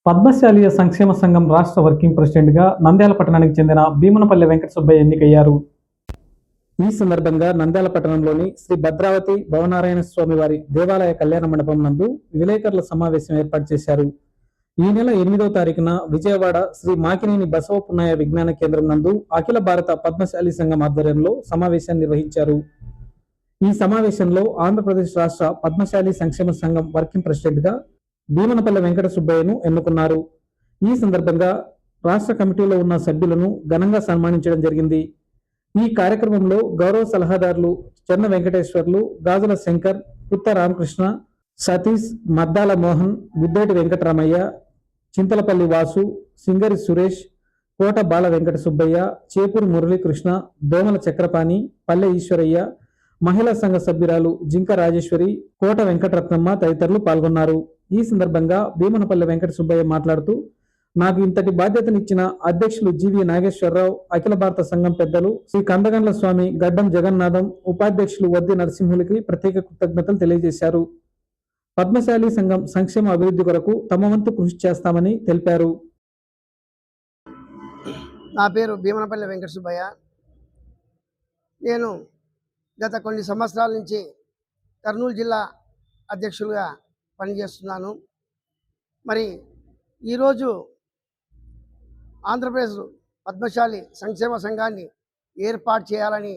పద్మశాలీయ సంక్షేమ సంఘం రాష్ట్ర వర్కింగ్ ప్రెసిడెంట్గా నంద్యాల పట్టణానికి చెందిన భీమనపల్లి వెంకట సుబ్బయ్య ఎన్నికయ్యారు. ఈ సందర్భంగా నంద్యాల పట్టణంలోని శ్రీ భద్రావతి భవనారాయణ స్వామి వారి దేవాలయ కళ్యాణ మండపం నందు విలేకరుల సమావేశం ఏర్పాటు చేశారు. ఈ నెల 8వ తారీఖున విజయవాడ శ్రీ మాకినేని బసవ పున్నయ్య విజ్ఞాన కేంద్రం నందు అఖిల భారత పద్మశాలి సంఘం ఆధ్వర్యంలో సమావేశాన్ని నిర్వహించారు. ఈ సమావేశంలో ఆంధ్రప్రదేశ్ రాష్ట్ర పద్మశాలి సంక్షేమ సంఘం వర్కింగ్ ప్రెసిడెంట్గా భీమనపల్లి వెంకట సుబ్బయ్యను ఎన్నుకున్నారు. ఈ సందర్భంగా రాష్ట్ర కమిటీలో ఉన్న సభ్యులను ఘనంగా సన్మానించడం జరిగింది. ఈ కార్యక్రమంలో గౌరవ సలహాదారులు చెన్న వెంకటేశ్వర్లు, గాజుల శంకర్, పుత్త రామకృష్ణ, సతీష్, మద్దాల మోహన్, గుద్దేటి వెంకటరామయ్య, చింతలపల్లి వాసు, సింగరి సురేష్, కోట బాల వెంకట సుబ్బయ్య, చేపూరు మురళీకృష్ణ, దోమల చక్రపాణి, పల్లె ఈశ్వరయ్య, మహిళా సంఘ సభ్యురాలు జింక రాజేశ్వరి, కోట వెంకటరత్నమ్మ తదితరులు పాల్గొన్నారు. ఈ సందర్భంగా భీమనపల్లి వెంకట సుబ్బయ్య మాట్లాడుతూ, నాకు ఇంతటి బాధ్యతనిచ్చిన అధ్యక్షులు జీవి నాగేశ్వరరావు, అఖిల భారత సంఘం పెద్దలు శ్రీ కందగండ్ల స్వామి, గడ్డం జగన్నాథం, ఉపాధ్యక్షులు వద్ది నరసింహులకి ప్రత్యేక కృతజ్ఞతలు తెలియజేశారు. పద్మశాలి సంఘం సంక్షేమ అభివృద్ధి కొరకు తమ వంతు కృషి చేస్తామని తెలిపారు. నా పేరు భీమనపల్లి వెంకట సుబ్బయ్య. నేను గత కొన్ని సంవత్సరాల నుంచి కర్నూలు జిల్లా అధ్యక్షులుగా పనిచేస్తున్నాను. మరి ఈరోజు ఆంధ్రప్రదేశ్ పద్మశాలి సంక్షేమ సంఘాన్ని ఏర్పాటు చేయాలని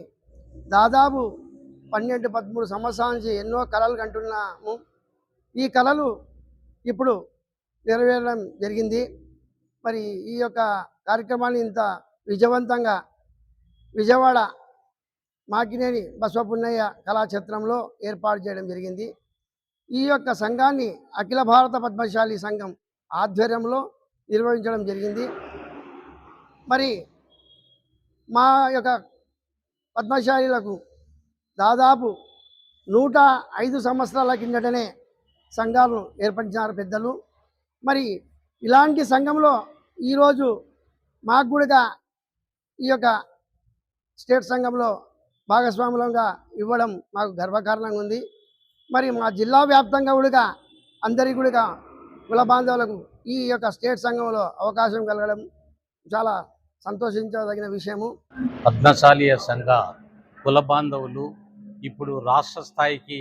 దాదాపు 12-13 సంవత్సరాల నుంచి ఎన్నో కలలు కంటున్నాము. ఈ కలలు ఇప్పుడు నెరవేరడం జరిగింది. మరి ఈ యొక్క కార్యక్రమాన్ని ఇంత విజయవంతంగా విజయవాడ మాకినేని బసవ పున్నయ్య కళాక్షేత్రంలో ఏర్పాటు చేయడం జరిగింది. ఈ యొక్క సంఘాన్ని అఖిల భారత పద్మశాలి సంఘం ఆధ్వర్యంలో నిర్వహించడం జరిగింది. మరి మా యొక్క పద్మశాలీలకు దాదాపు 105 సంవత్సరాల కిందటనే సంఘాలను ఏర్పరిచినారు పెద్దలు. మరి ఇలాంటి సంఘంలో ఈరోజు మాకు కూడా ఈ యొక్క స్టేట్ సంఘంలో భాగస్వాములంగా ఇవ్వడం మాకు గర్వకారణంగా ఉంది. మరి మా జిల్లా వ్యాప్తంగా కూడా అందరికీ కూడా కుల బాంధవులకు ఈ యొక్క స్టేట్ సంఘంలో అవకాశం కలగడం చాలా సంతోషించదగిన విషయము. పద్మశాలీయ సంఘ కుల బాంధవులు ఇప్పుడు రాష్ట్ర స్థాయికి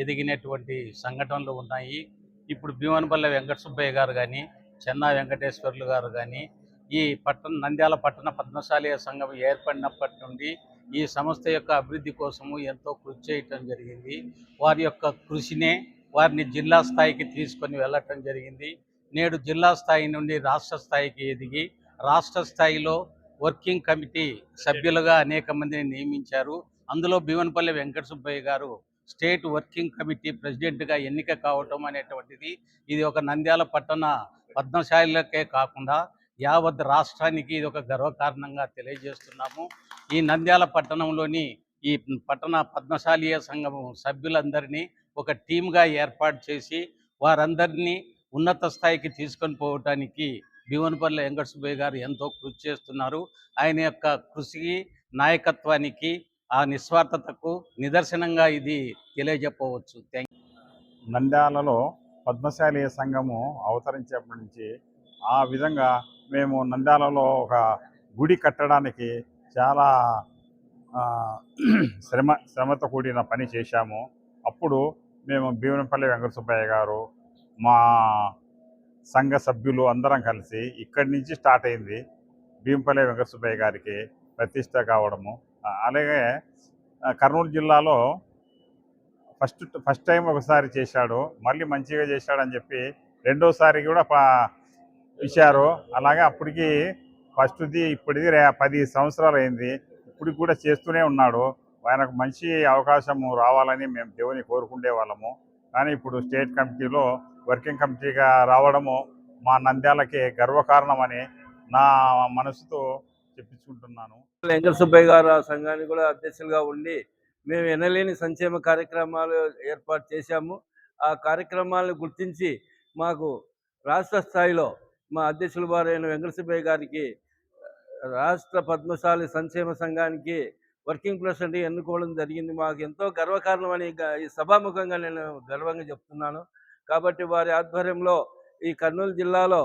ఎదిగినటువంటి సంఘటనలు ఉన్నాయి. ఇప్పుడు భీమనపల్లి వెంకట సుబ్బయ్య గారు కానీ, చెన్నా వెంకటేశ్వర్లు గారు కానీ ఈ నంద్యాల పట్టణ పద్మశాలీయ సంఘం ఏర్పడినప్పటి నుండి ఈ సంస్థ యొక్క అభివృద్ధి కోసము ఎంతో కృషి చేయటం జరిగింది. వారి యొక్క కృషినే వారిని జిల్లా స్థాయికి తీసుకొని వెళ్ళటం జరిగింది. నేడు జిల్లా స్థాయి నుండి రాష్ట్ర స్థాయికి ఎదిగి రాష్ట్ర స్థాయిలో వర్కింగ్ కమిటీ సభ్యులుగా అనేక మందిని నియమించారు. అందులో భీమనపల్లి వెంకట సుబ్బయ్య గారు స్టేట్ వర్కింగ్ కమిటీ ప్రెసిడెంట్గా ఎన్నిక కావటం అనేటువంటిది ఇది ఒక నంద్యాల పట్టణ పద్మశాలిలకే కాకుండా యావత్ రాష్ట్రానికి ఇది ఒక గర్వకారణంగా తెలియజేస్తున్నాము. ఈ నంద్యాల పట్టణంలోని ఈ పట్టణ పద్మశాలీయ సంఘం సభ్యులందరినీ ఒక టీమ్గా ఏర్పాటు చేసి వారందరినీ ఉన్నత స్థాయికి తీసుకొని పోవటానికి భీమనపల్లి వెంకట సుబ్బయ్య గారు ఎంతో కృషి చేస్తున్నారు. ఆయన యొక్క కృషికి, నాయకత్వానికి, ఆ నిస్వార్థతకు నిదర్శనంగా ఇది తెలియజెప్పవచ్చు. నంద్యాలలో పద్మశాలీయ సంఘము అవతరించేప్పటి నుంచి ఆ విధంగా మేము నంద్యాలలో ఒక గుడి కట్టడానికి చాలా శ్రమతో కూడిన పని చేశాము. అప్పుడు మేము భీమనపల్లి వెంకట సుబ్బయ్య గారు, మా సంఘ సభ్యులు అందరం కలిసి ఇక్కడి నుంచి స్టార్ట్ అయింది. భీమపల్లి వెంకట సుబ్బయ్య గారికి ప్రతిష్ట కావడము. అలాగే కర్నూలు జిల్లాలో ఫస్ట్ టైం ఒకసారి చేశాడు, మళ్ళీ మంచిగా చేశాడని చెప్పి రెండోసారి కూడా ఇచ్చారు. అలాగే అప్పటికి ఫస్ట్ది ఇప్పటిది 10 సంవత్సరాలు అయింది. ఇప్పటికి కూడా చేస్తూనే ఉన్నాడు. ఆయనకు మంచి అవకాశము రావాలని మేము దేవుని కోరుకుండే వాళ్ళము. కానీ ఇప్పుడు స్టేట్ కమిటీలో వర్కింగ్ కమిటీగా రావడము మా నంద్యాలకి గర్వకారణమని నా మనసుతో చెప్పించుకుంటున్నాను. వెంకట సుబ్బయ్య గారు ఆ సంఘానికి కూడా అధ్యక్షులుగా ఉండి మేము ఎనలేని సంక్షేమ కార్యక్రమాలు ఏర్పాటు చేశాము. ఆ కార్యక్రమాలను గుర్తించి మాకు రాష్ట్ర స్థాయిలో మా అధ్యక్షుల వారైన వెంకట సుబ్బయ్య గారికి రాష్ట్ర పద్మశాలి సంక్షేమ సంఘానికి వర్కింగ్ ప్రెసిడెంట్ ఎన్నుకోవడం జరిగింది. మాకు ఎంతో గర్వకారణమని ఈ సభాముఖంగా నేను గర్వంగా చెప్తున్నాను. కాబట్టి వారి ఆధ్వర్యంలో ఈ కర్నూలు జిల్లాలో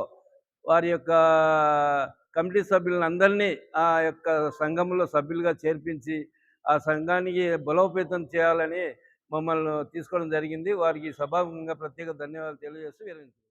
వారి యొక్క కమిటీ సభ్యులను అందరినీ ఆ యొక్క సంఘంలో సభ్యులుగా చేర్పించి ఆ సంఘానికి బలోపేతం చేయాలని మమ్మల్ని తీసుకోవడం జరిగింది. వారికి సభాముఖంగా ప్రత్యేక ధన్యవాదాలు తెలియజేస్తూ విరమించుకుంటున్నాను.